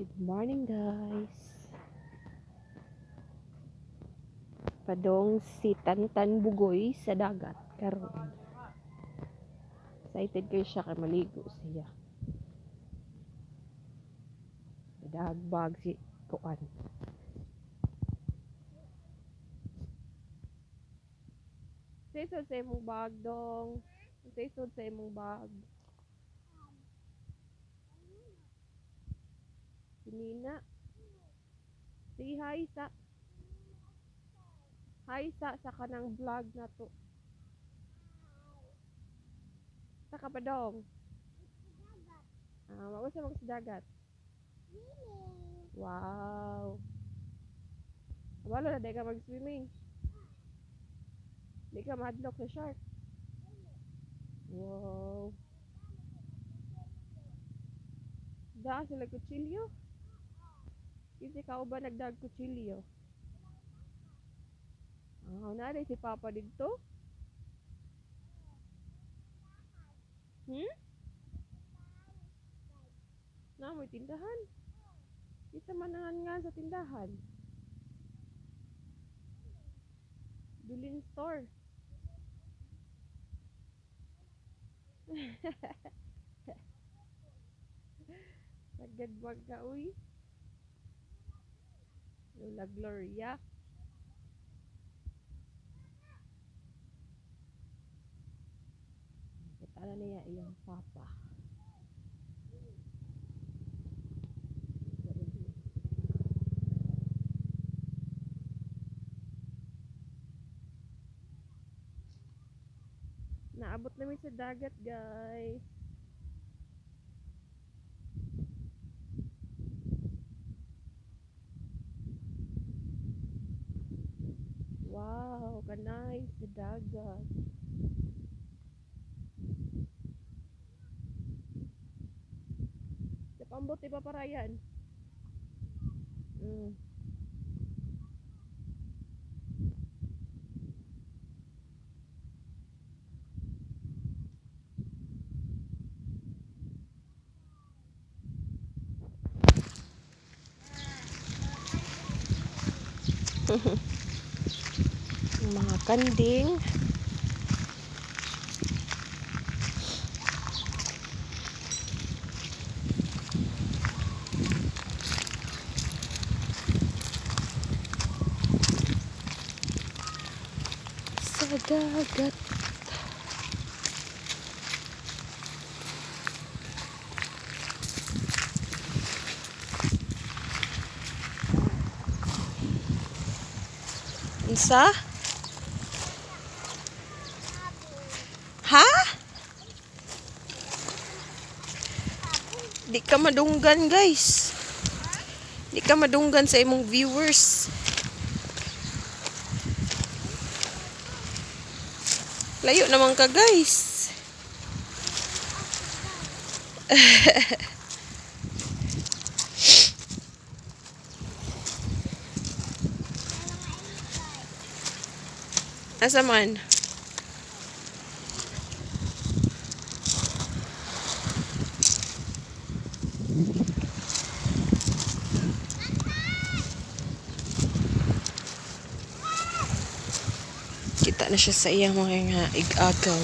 Good morning, guys. Padong si Tantan Bugoy sa dagat karon. Excited kayo siya kay maligo siya. Dagbag si Kuan. Sisod sa imong bag dong. Sisod sa imong bag. Sinina. Say hi sa kanang vlog na to. Sa kapadong. Wag sa mga dagat. Wow. Wala na di ka mag-swimming. Di ka madlock sa shark. Wow. Daa sila kutsilyo. Kasi kauban nagdag kutsilyo. Naray si Papa dito. May tindahan. Isa manahan nga sa tindahan. Dulin store. Nagdagwag ka, uy. Lola Gloria. Kita na niya iyang papa. Naabot namin sa dagat, guys. Wow, kanay sa dagat. Sa pambot ipaparayan. Mga kanding. Sa dagat. Isa? Ha? Di ka madunggan, guys. Di ka madunggan sa imong viewers. Layo naman ka, guys. Asa man? Kita na siya sa iyang mga ig-agaw.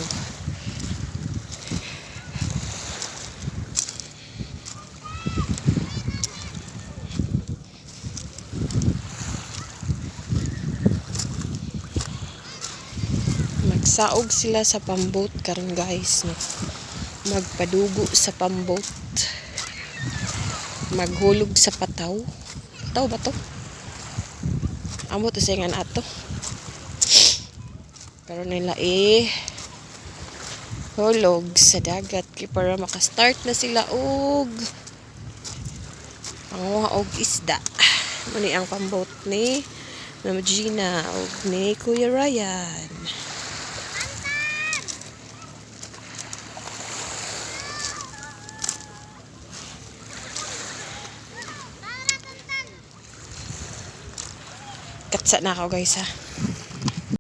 Magsaog sila sa pambot karon, guys. Magpadugo sa pambot. Maghulog sa pataw. Pataw ba to? Amo to singan ato. Karon nila hulog sa dagat kay para makastart na sila og panguha og isda. Muni ang pambot ni Mama Gina og ni Kuya Ryan. Katsa na ako, guys, ha.